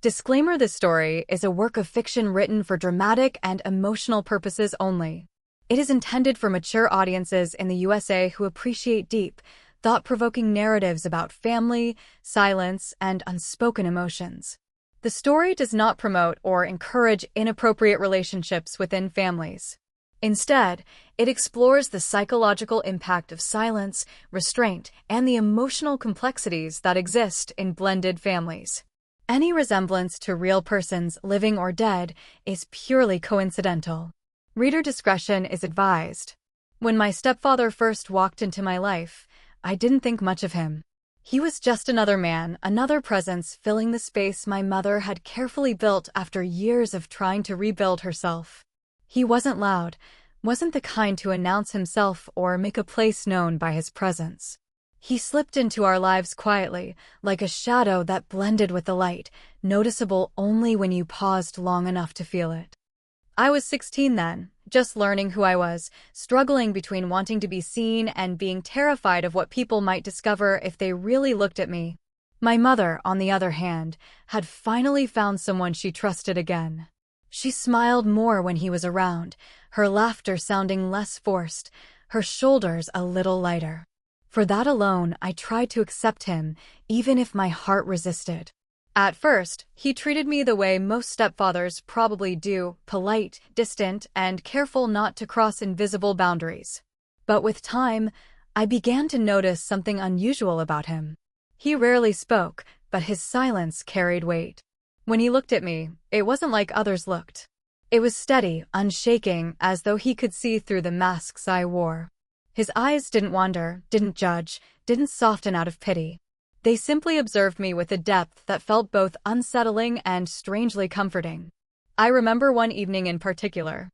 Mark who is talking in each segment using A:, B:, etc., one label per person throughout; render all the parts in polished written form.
A: Disclaimer: this story is a work of fiction written for dramatic and emotional purposes only. It is intended for mature audiences in the USA who appreciate deep, thought-provoking narratives about family, silence, and unspoken emotions. The story does not promote or encourage inappropriate relationships within families. Instead, it explores the psychological impact of silence, restraint, and the emotional complexities that exist in blended families. Any resemblance to real persons, living or dead, is purely coincidental. Reader discretion is advised. When my stepfather first walked into my life, I didn't think much of him. He was just another man, another presence filling the space my mother had carefully built after years of trying to rebuild herself. He wasn't loud, wasn't the kind to announce himself or make a place known by his presence. He slipped into our lives quietly, like a shadow that blended with the light, noticeable only when you paused long enough to feel it. I was 16 then, just learning who I was, struggling between wanting to be seen and being terrified of what people might discover if they really looked at me. My mother, on the other hand, had finally found someone she trusted again. She smiled more when he was around, her laughter sounding less forced, her shoulders a little lighter. For that alone, I tried to accept him, even if my heart resisted. At first, he treated me the way most stepfathers probably do, polite, distant, and careful not to cross invisible boundaries. But with time, I began to notice something unusual about him. He rarely spoke, but his silence carried weight. When he looked at me, it wasn't like others looked. It was steady, unshaking, as though he could see through the masks I wore. His eyes didn't wander, didn't judge, didn't soften out of pity. They simply observed me with a depth that felt both unsettling and strangely comforting. I remember one evening in particular.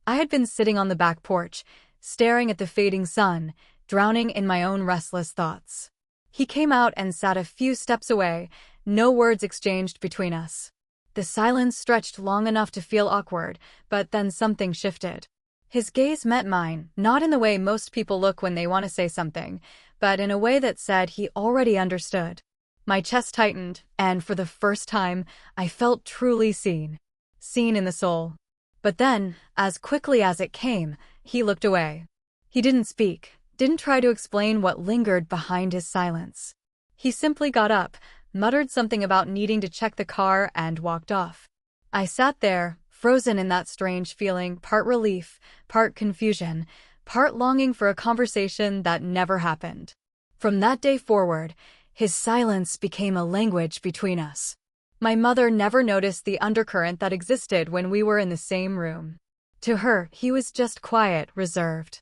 A: I had been sitting on the back porch, staring at the fading sun, drowning in my own restless thoughts. He came out and sat a few steps away, no words exchanged between us. The silence stretched long enough to feel awkward, but then something shifted. His gaze met mine, not in the way most people look when they want to say something, but in a way that said he already understood. My chest tightened, and for the first time, I felt truly seen. Seen in the soul. But then, as quickly as it came, he looked away. He didn't speak, didn't try to explain what lingered behind his silence. He simply got up, muttered something about needing to check the car, and walked off. I sat there, frozen in that strange feeling, part relief, part confusion, part longing for a conversation that never happened. From that day forward, his silence became a language between us. My mother never noticed the undercurrent that existed when we were in the same room. To her, he was just quiet, reserved.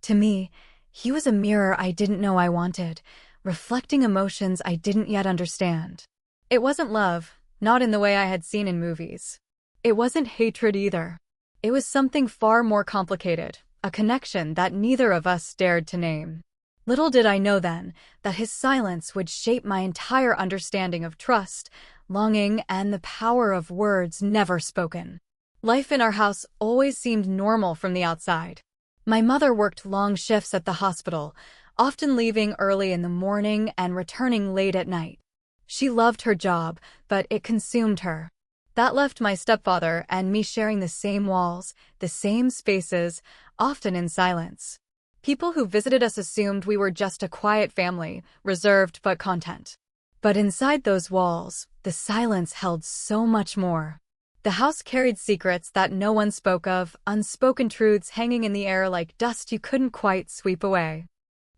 A: To me, he was a mirror I didn't know I wanted, reflecting emotions I didn't yet understand. It wasn't love, not in the way I had seen in movies. It wasn't hatred either. It was something far more complicated, a connection that neither of us dared to name. Little did I know then that his silence would shape my entire understanding of trust, longing, and the power of words never spoken. Life in our house always seemed normal from the outside. My mother worked long shifts at the hospital, often leaving early in the morning and returning late at night. She loved her job, but it consumed her. That left my stepfather and me sharing the same walls, the same spaces, often in silence. People who visited us assumed we were just a quiet family, reserved but content. But inside those walls, the silence held so much more. The house carried secrets that no one spoke of, unspoken truths hanging in the air like dust you couldn't quite sweep away.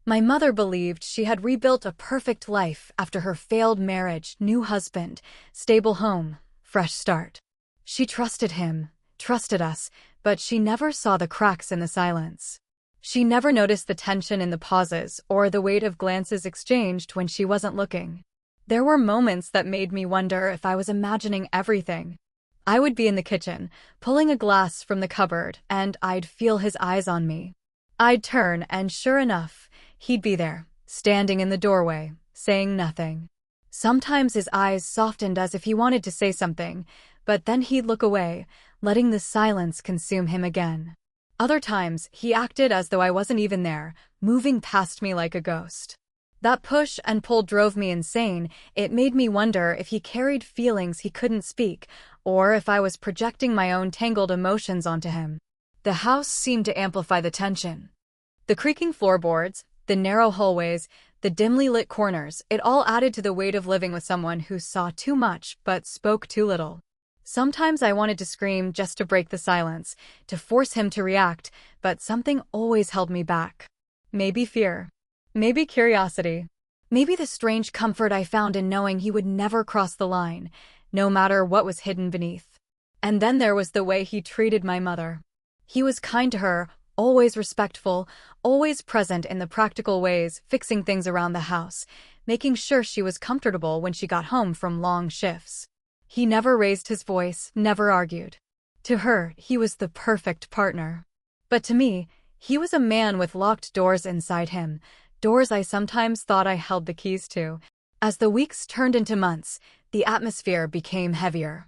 A: My mother believed she had rebuilt a perfect life after her failed marriage, new husband, stable home, fresh start. She trusted him, trusted us, but she never saw the cracks in the silence. She never noticed the tension in the pauses or the weight of glances exchanged when she wasn't looking. There were moments that made me wonder if I was imagining everything. I would be in the kitchen, pulling a glass from the cupboard, and I'd feel his eyes on me. I'd turn, and sure enough, he'd be there, standing in the doorway, saying nothing. Sometimes his eyes softened as if he wanted to say something, but then he'd look away, letting the silence consume him again. Other times, he acted as though I wasn't even there, moving past me like a ghost. That push and pull drove me insane. It made me wonder if he carried feelings he couldn't speak, or if I was projecting my own tangled emotions onto him. The house seemed to amplify the tension. The creaking floorboards, the narrow hallways, the dimly lit corners, it all added to the weight of living with someone who saw too much but spoke too little. Sometimes I wanted to scream just to break the silence, to force him to react, but something always held me back. Maybe fear. Maybe curiosity. Maybe the strange comfort I found in knowing he would never cross the line, no matter what was hidden beneath. And then there was the way he treated my mother. He was kind to her, always respectful, always present in the practical ways, fixing things around the house, making sure she was comfortable when she got home from long shifts. He never raised his voice, never argued. To her, he was the perfect partner. But to me, he was a man with locked doors inside him, doors I sometimes thought I held the keys to. As the weeks turned into months, the atmosphere became heavier.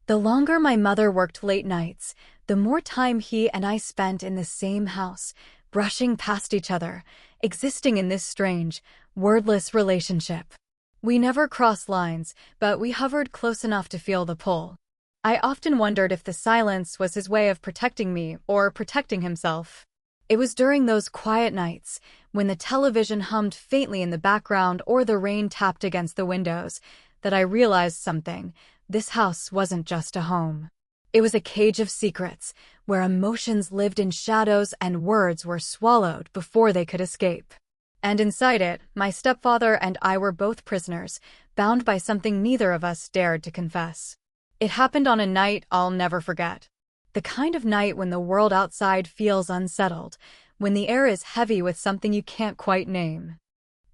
A: The longer my mother worked late nights, the more time he and I spent in the same house, brushing past each other, existing in this strange, wordless relationship. We never crossed lines, but we hovered close enough to feel the pull. I often wondered if the silence was his way of protecting me or protecting himself. It was during those quiet nights, when the television hummed faintly in the background or the rain tapped against the windows, that I realized something. This house wasn't just a home. It was a cage of secrets, where emotions lived in shadows and words were swallowed before they could escape. And inside it, my stepfather and I were both prisoners, bound by something neither of us dared to confess. It happened on a night I'll never forget. The kind of night when the world outside feels unsettled, when the air is heavy with something you can't quite name.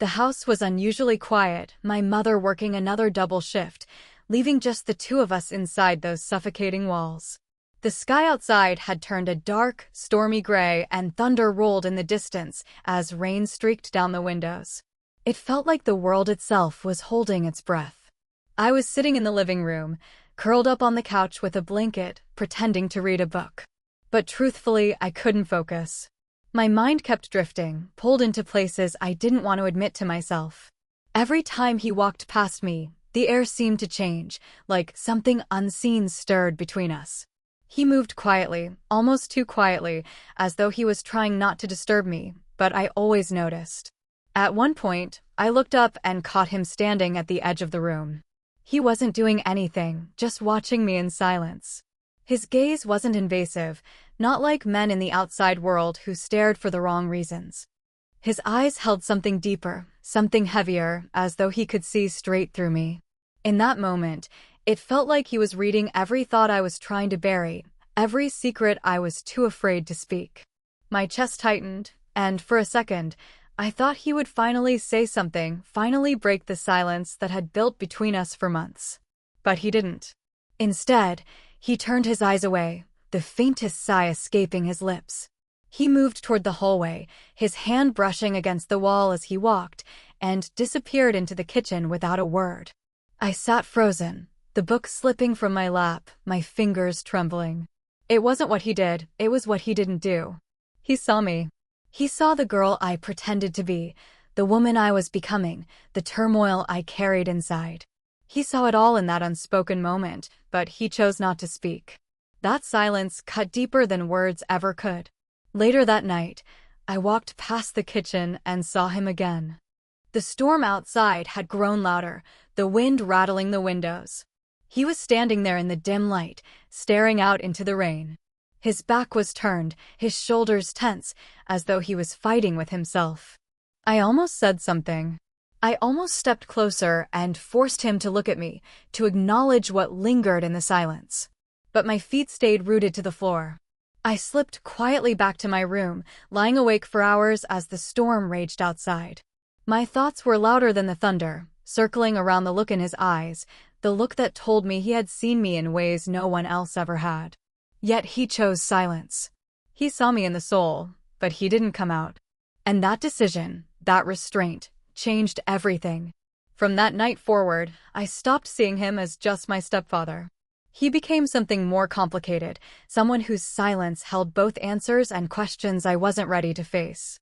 A: The house was unusually quiet, my mother working another double shift, leaving just the two of us inside those suffocating walls. The sky outside had turned a dark, stormy gray, and thunder rolled in the distance as rain streaked down the windows. It felt like the world itself was holding its breath. I was sitting in the living room, curled up on the couch with a blanket, pretending to read a book. But truthfully, I couldn't focus. My mind kept drifting, pulled into places I didn't want to admit to myself. Every time he walked past me, the air seemed to change, like something unseen stirred between us. He moved quietly, almost too quietly, as though he was trying not to disturb me, but I always noticed. At one point, I looked up and caught him standing at the edge of the room. He wasn't doing anything, just watching me in silence. His gaze wasn't invasive, not like men in the outside world who stared for the wrong reasons. His eyes held something deeper, something heavier, as though he could see straight through me. In that moment, it felt like he was reading every thought I was trying to bury, every secret I was too afraid to speak. My chest tightened, and for a second, I thought he would finally say something, finally break the silence that had built between us for months. But he didn't. Instead, he turned his eyes away, the faintest sigh escaping his lips. He moved toward the hallway, his hand brushing against the wall as he walked, and disappeared into the kitchen without a word. I sat frozen, the book slipping from my lap, my fingers trembling. It wasn't what he did, it was what he didn't do. He saw me. He saw the girl I pretended to be, the woman I was becoming, the turmoil I carried inside. He saw it all in that unspoken moment, but he chose not to speak. That silence cut deeper than words ever could. Later that night, I walked past the kitchen and saw him again. The storm outside had grown louder, the wind rattling the windows. He was standing there in the dim light, staring out into the rain. His back was turned, his shoulders tense, as though he was fighting with himself. I almost said something. I almost stepped closer and forced him to look at me, to acknowledge what lingered in the silence. But my feet stayed rooted to the floor. I slipped quietly back to my room, lying awake for hours as the storm raged outside. My thoughts were louder than the thunder, circling around the look in his eyes, the look that told me he had seen me in ways no one else ever had. Yet he chose silence. He saw me in the soul, but he didn't come out. And that decision, that restraint, changed everything. From that night forward, I stopped seeing him as just my stepfather. He became something more complicated, someone whose silence held both answers and questions I wasn't ready to face.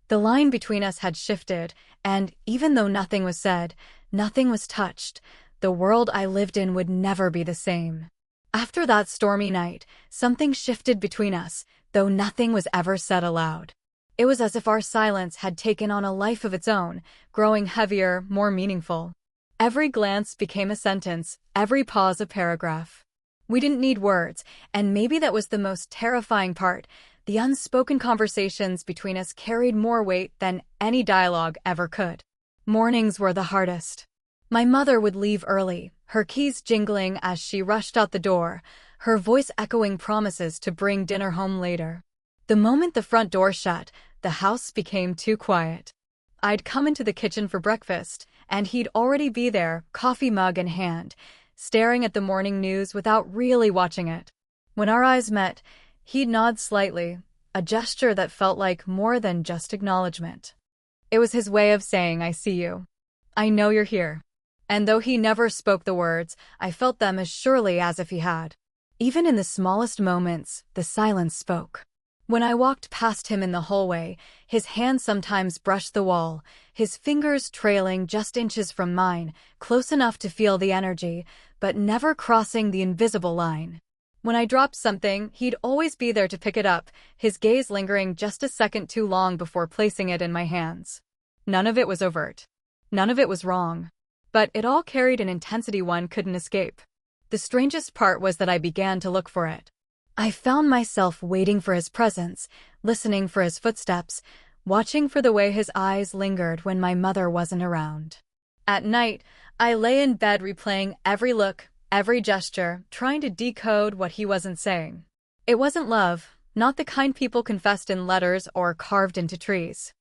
A: The line between us had shifted, and even though nothing was said, nothing was touched, the world I lived in would never be the same. After that stormy night, something shifted between us, though nothing was ever said aloud. It was as if our silence had taken on a life of its own, growing heavier, more meaningful. Every glance became a sentence, every pause a paragraph. We didn't need words, and maybe that was the most terrifying part. The unspoken conversations between us carried more weight than any dialogue ever could. Mornings were the hardest. My mother would leave early, her keys jingling as she rushed out the door, her voice echoing promises to bring dinner home later. The moment the front door shut, the house became too quiet. I'd come into the kitchen for breakfast, and he'd already be there, coffee mug in hand, staring at the morning news without really watching it. When our eyes met, he'd nod slightly, a gesture that felt like more than just acknowledgement. It was his way of saying, "I see you. I know you're here." And though he never spoke the words, I felt them as surely as if he had. Even in the smallest moments, the silence spoke. When I walked past him in the hallway, his hand sometimes brushed the wall, his fingers trailing just inches from mine, close enough to feel the energy, but never crossing the invisible line. When I dropped something, he'd always be there to pick it up, his gaze lingering just a second too long before placing it in my hands. None of it was overt. None of it was wrong. But it all carried an intensity one couldn't escape. The strangest part was that I began to look for it. I found myself waiting for his presence, listening for his footsteps, watching for the way his eyes lingered when my mother wasn't around. At night, I lay in bed replaying every look, every gesture, trying to decode what he wasn't saying. It wasn't love, not the kind people confessed in letters or carved into trees.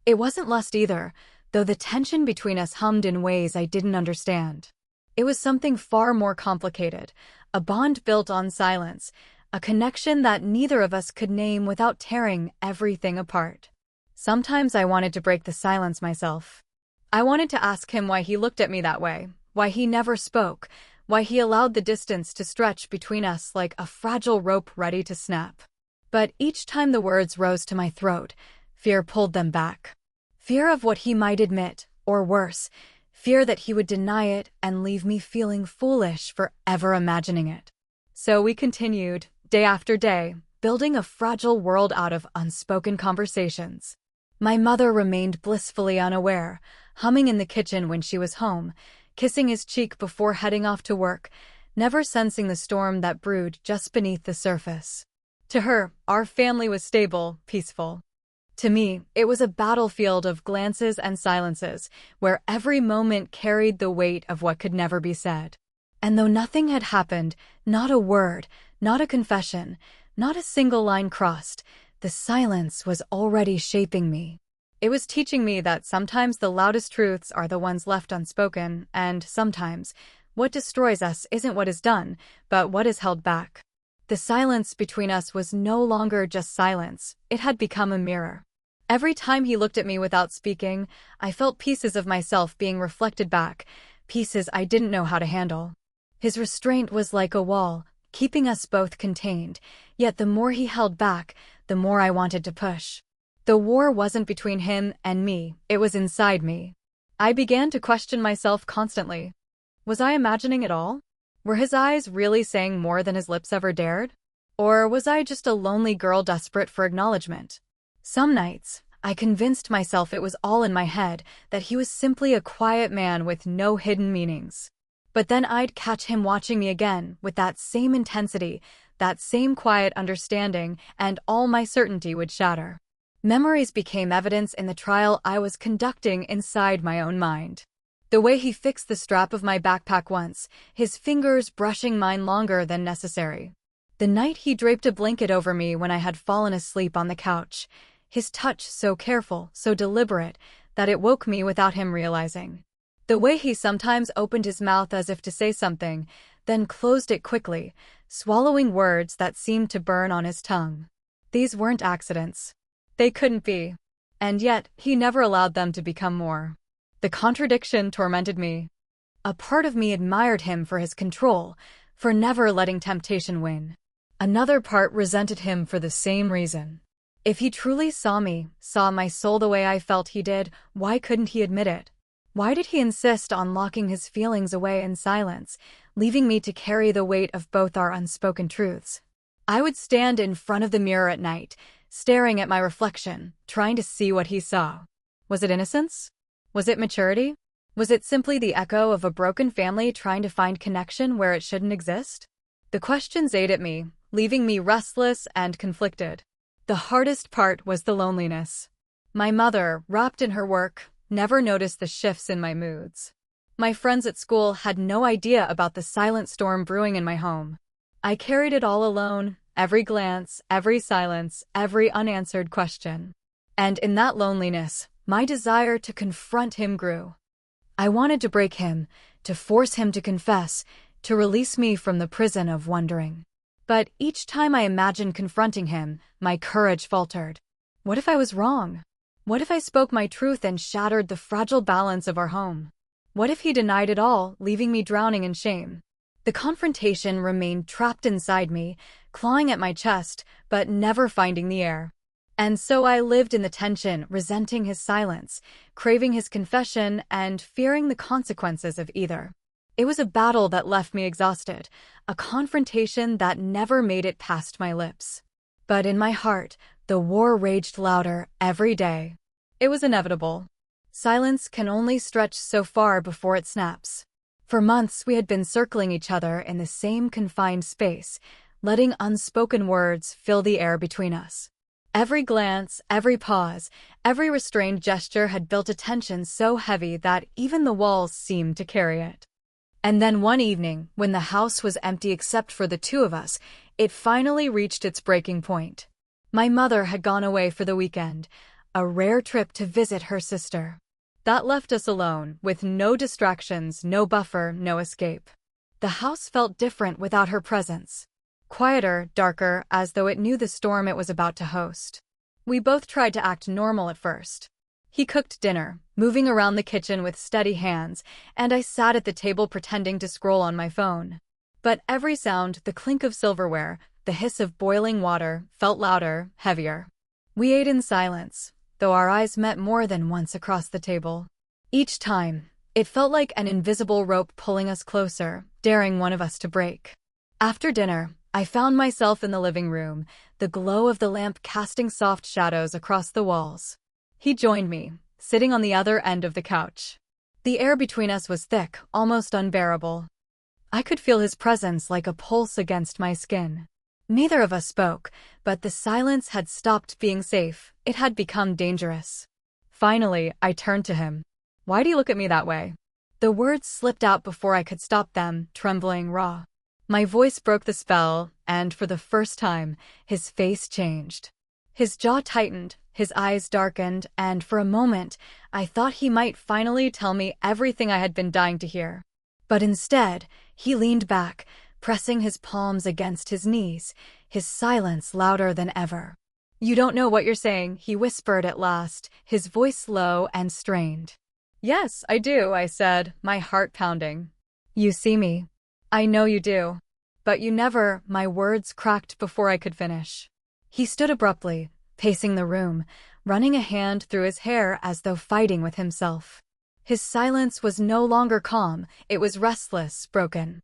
A: It wasn't lust either, though the tension between us hummed in ways I didn't understand. It was something far more complicated, a bond built on silence, a connection that neither of us could name without tearing everything apart. Sometimes I wanted to break the silence myself. I wanted to ask him why he looked at me that way, why he never spoke, why he allowed the distance to stretch between us like a fragile rope ready to snap. But each time the words rose to my throat, fear pulled them back. Fear of what he might admit, or worse, fear that he would deny it and leave me feeling foolish for ever imagining it. So we continued, day after day, building a fragile world out of unspoken conversations. My mother remained blissfully unaware, humming in the kitchen when she was home, kissing his cheek before heading off to work, never sensing the storm that brewed just beneath the surface. To her, our family was stable, peaceful. To me, it was a battlefield of glances and silences, where every moment carried the weight of what could never be said. And though nothing had happened, not a word, not a confession, not a single line crossed, the silence was already shaping me. It was teaching me that sometimes the loudest truths are the ones left unspoken, and sometimes, what destroys us isn't what is done, but what is held back. The silence between us was no longer just silence, it had become a mirror. Every time he looked at me without speaking, I felt pieces of myself being reflected back, pieces I didn't know how to handle. His restraint was like a wall, keeping us both contained, yet the more he held back, the more I wanted to push. The war wasn't between him and me, it was inside me. I began to question myself constantly. Was I imagining it all? Were his eyes really saying more than his lips ever dared? Or was I just a lonely girl desperate for acknowledgement? Some nights, I convinced myself it was all in my head, that he was simply a quiet man with no hidden meanings. But then I'd catch him watching me again, with that same intensity, that same quiet understanding, and all my certainty would shatter. Memories became evidence in the trial I was conducting inside my own mind. The way he fixed the strap of my backpack once, his fingers brushing mine longer than necessary. The night he draped a blanket over me when I had fallen asleep on the couch, his touch so careful, so deliberate, that it woke me without him realizing. The way he sometimes opened his mouth as if to say something, then closed it quickly, swallowing words that seemed to burn on his tongue. These weren't accidents. They couldn't be. And yet, he never allowed them to become more. The contradiction tormented me. A part of me admired him for his control, for never letting temptation win. Another part resented him for the same reason. If he truly saw me, saw my soul the way I felt he did, why couldn't he admit it? Why did he insist on locking his feelings away in silence, leaving me to carry the weight of both our unspoken truths? I would stand in front of the mirror at night, staring at my reflection, trying to see what he saw. Was it innocence? Was it maturity? Was it simply the echo of a broken family trying to find connection where it shouldn't exist? The questions ate at me, leaving me restless and conflicted. The hardest part was the loneliness. My mother, wrapped in her work, never noticed the shifts in my moods. My friends at school had no idea about the silent storm brewing in my home. I carried it all alone, every glance, every silence, every unanswered question. And in that loneliness, my desire to confront him grew. I wanted to break him, to force him to confess, to release me from the prison of wondering. But each time I imagined confronting him, my courage faltered. What if I was wrong? What if I spoke my truth and shattered the fragile balance of our home? What if he denied it all, leaving me drowning in shame? The confrontation remained trapped inside me, clawing at my chest, but never finding the air. And so I lived in the tension, resenting his silence, craving his confession, and fearing the consequences of either. It was a battle that left me exhausted, a confrontation that never made it past my lips. But in my heart, the war raged louder every day. It was inevitable. Silence can only stretch so far before it snaps. For months we had been circling each other in the same confined space, letting unspoken words fill the air between us. Every glance, every pause, every restrained gesture had built a tension so heavy that even the walls seemed to carry it. And then one evening, when the house was empty except for the two of us, it finally reached its breaking point. My mother had gone away for the weekend, a rare trip to visit her sister. That left us alone, with no distractions, no buffer, no escape. The house felt different without her presence. Quieter, darker, as though it knew the storm it was about to host. We both tried to act normal at first. He cooked dinner, moving around the kitchen with steady hands, and I sat at the table pretending to scroll on my phone. But every sound, the clink of silverware, the hiss of boiling water, felt louder, heavier. We ate in silence, though our eyes met more than once across the table. Each time, it felt like an invisible rope pulling us closer, daring one of us to break. After dinner, I found myself in the living room, the glow of the lamp casting soft shadows across the walls. He joined me, sitting on the other end of the couch. The air between us was thick, almost unbearable. I could feel his presence like a pulse against my skin. Neither of us spoke, but the silence had stopped being safe. It had become dangerous. Finally, I turned to him. "Why do you look at me that way?" The words slipped out before I could stop them, trembling, raw. My voice broke the spell, and for the first time, his face changed. His jaw tightened, his eyes darkened, and for a moment, I thought he might finally tell me everything I had been dying to hear. But instead, he leaned back, pressing his palms against his knees, his silence louder than ever. "You don't know what you're saying," he whispered at last, his voice low and strained. "Yes, I do," I said, my heart pounding. "You see me. I know you do. But you never," my words cracked before I could finish. He stood abruptly, pacing the room, running a hand through his hair as though fighting with himself. His silence was no longer calm, it was restless, broken.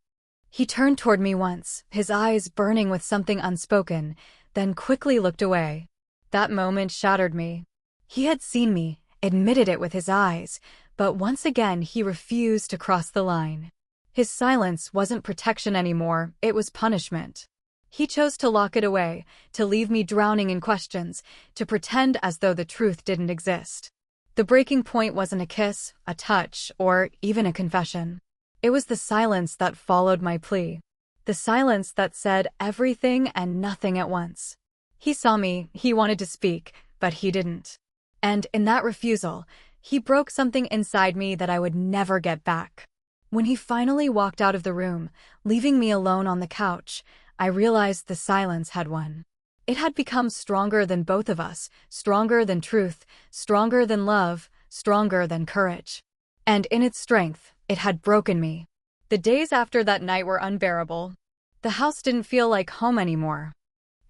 A: He turned toward me once, his eyes burning with something unspoken, then quickly looked away. That moment shattered me. He had seen me, admitted it with his eyes, but once again he refused to cross the line. His silence wasn't protection anymore, it was punishment. He chose to lock it away, to leave me drowning in questions, to pretend as though the truth didn't exist. The breaking point wasn't a kiss, a touch, or even a confession. It was the silence that followed my plea. The silence that said everything and nothing at once. He saw me, he wanted to speak, but he didn't. And in that refusal, he broke something inside me that I would never get back. When he finally walked out of the room, leaving me alone on the couch, I realized the silence had won. It had become stronger than both of us, stronger than truth, stronger than love, stronger than courage. And in its strength, it had broken me. The days after that night were unbearable. The house didn't feel like home anymore.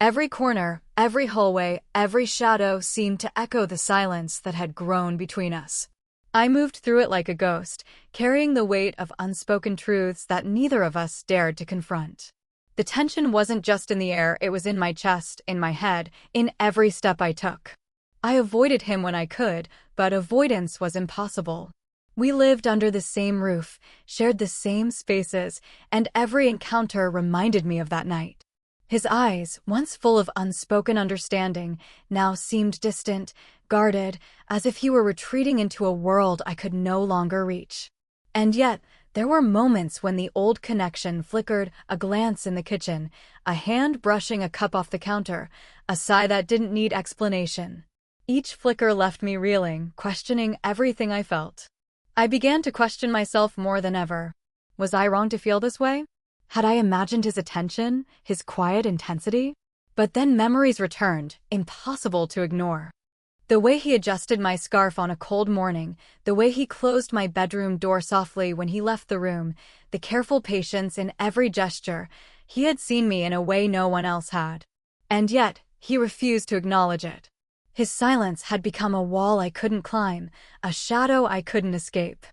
A: Every corner, Every hallway, every shadow seemed to echo the silence that had grown between us. I moved through it like a ghost, carrying the weight of unspoken truths that neither of us dared to confront. The tension wasn't just in the air, it was in my chest, in my head, in every step I took. I avoided him when I could, but avoidance was impossible. We lived under the same roof, shared the same spaces, and every encounter reminded me of that night. His eyes, once full of unspoken understanding, now seemed distant, guarded, as if he were retreating into a world I could no longer reach. And yet, there were moments when the old connection flickered, a glance in the kitchen, a hand brushing a cup off the counter, a sigh that didn't need explanation. Each flicker left me reeling, questioning everything I felt. I began to question myself more than ever. Was I wrong to feel this way? Had I imagined his attention, his quiet intensity? But then memories returned, impossible to ignore. The way he adjusted my scarf on a cold morning, the way he closed my bedroom door softly when he left the room, the careful patience in every gesture. He had seen me in a way no one else had. And yet, he refused to acknowledge it. His silence had become a wall I couldn't climb, a shadow I couldn't escape.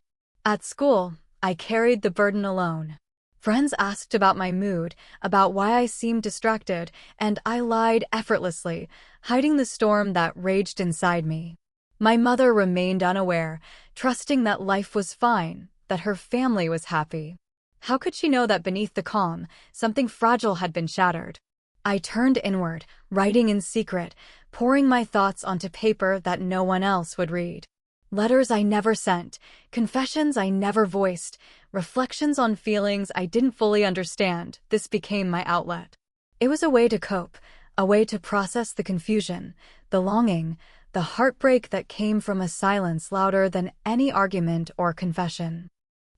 A: At school, I carried the burden alone. Friends asked about my mood, about why I seemed distracted, and I lied effortlessly, hiding the storm that raged inside me. My mother remained unaware, trusting that life was fine, that her family was happy. How could she know that beneath the calm, something fragile had been shattered? I turned inward, writing in secret, pouring my thoughts onto paper that no one else would read. Letters I never sent, confessions I never voiced, reflections on feelings I didn't fully understand. This became my outlet. It was a way to cope, a way to process the confusion, the longing, the heartbreak that came from a silence louder than any argument or confession.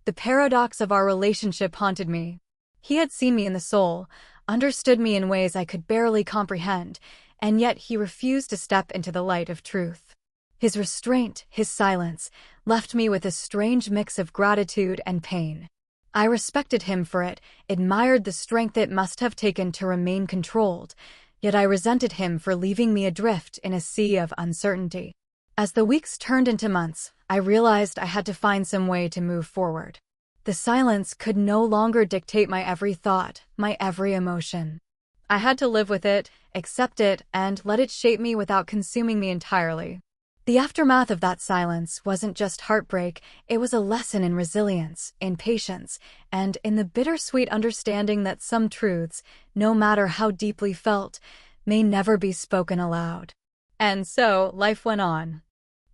A: The paradox of our relationship haunted me. He had seen me in the soul, understood me in ways I could barely comprehend, and yet he refused to step into the light of truth. His restraint, his silence, left me with a strange mix of gratitude and pain. I respected him for it, admired the strength it must have taken to remain controlled, yet I resented him for leaving me adrift in a sea of uncertainty. As the weeks turned into months, I realized I had to find some way to move forward. The silence could no longer dictate my every thought, my every emotion. I had to live with it, accept it, and let it shape me without consuming me entirely. The aftermath of that silence wasn't just heartbreak, it was a lesson in resilience, in patience, and in the bittersweet understanding that some truths, no matter how deeply felt, may never be spoken aloud. And so, life went on.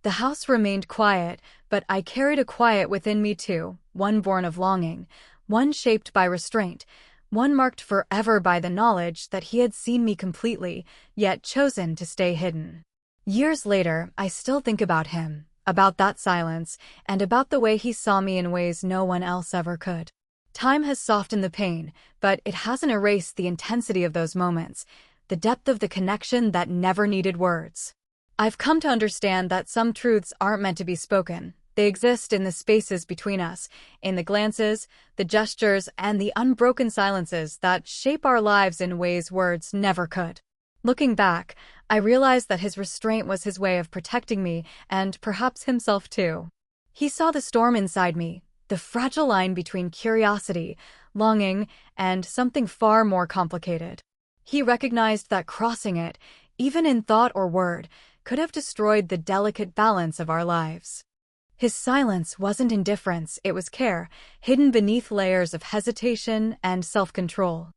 A: The house remained quiet, but I carried a quiet within me too, one born of longing, one shaped by restraint, one marked forever by the knowledge that he had seen me completely, yet chosen to stay hidden. Years later, I still think about him, about that silence, and about the way he saw me in ways no one else ever could. Time has softened the pain, but it hasn't erased the intensity of those moments, the depth of the connection that never needed words. I've come to understand that some truths aren't meant to be spoken. They exist in the spaces between us, in the glances, the gestures, and the unbroken silences that shape our lives in ways words never could. Looking back, I realized that his restraint was his way of protecting me, and perhaps himself too. He saw the storm inside me, the fragile line between curiosity, longing, and something far more complicated. He recognized that crossing it, even in thought or word, could have destroyed the delicate balance of our lives. His silence wasn't indifference, it was care, hidden beneath layers of hesitation and self-control.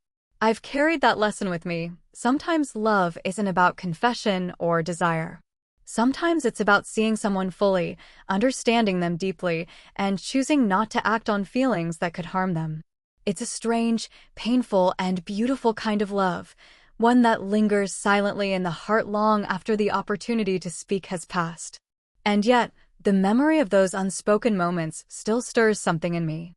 A: I've carried that lesson with me. Sometimes love isn't about confession or desire. Sometimes it's about seeing someone fully, understanding them deeply, and choosing not to act on feelings that could harm them. It's a strange, painful, and beautiful kind of love, one that lingers silently in the heart long after the opportunity to speak has passed. And yet, the memory of those unspoken moments still stirs something in me.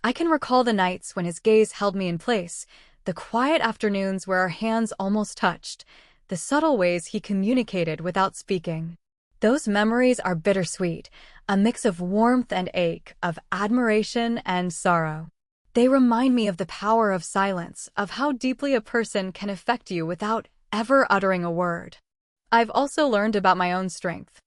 A: I can recall the nights when his gaze held me in place, the quiet afternoons where our hands almost touched, the subtle ways he communicated without speaking. Those memories are bittersweet, a mix of warmth and ache, of admiration and sorrow. They remind me of the power of silence, of how deeply a person can affect you without ever uttering a word. I've also learned about my own strength.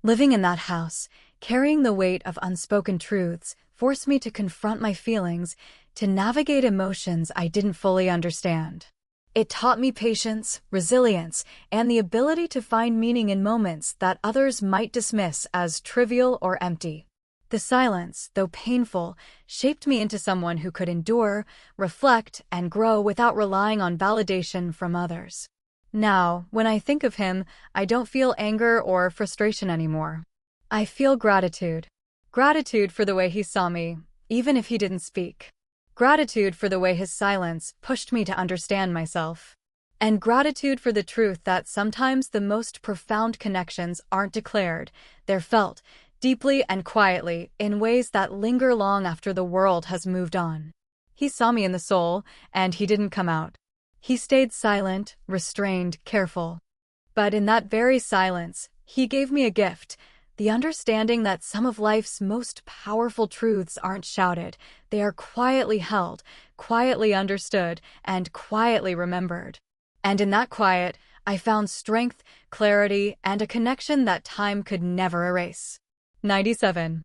A: Living in that house, carrying the weight of unspoken truths, forced me to confront my feelings, to navigate emotions I didn't fully understand. It taught me patience, resilience, and the ability to find meaning in moments that others might dismiss as trivial or empty. The silence, though painful, shaped me into someone who could endure, reflect, and grow without relying on validation from others. Now, when I think of him, I don't feel anger or frustration anymore. I feel gratitude. Gratitude for the way he saw me, even if he didn't speak. Gratitude for the way his silence pushed me to understand myself. And gratitude for the truth that sometimes the most profound connections aren't declared, they're felt, deeply and quietly, in ways that linger long after the world has moved on. He saw me in the soul, and he didn't come out. He stayed silent, restrained, careful. But in that very silence, he gave me a gift, the understanding that some of life's most powerful truths aren't shouted, they are quietly held, quietly understood, and quietly remembered. And in that quiet, I found strength, clarity, and a connection that time could never erase. 97.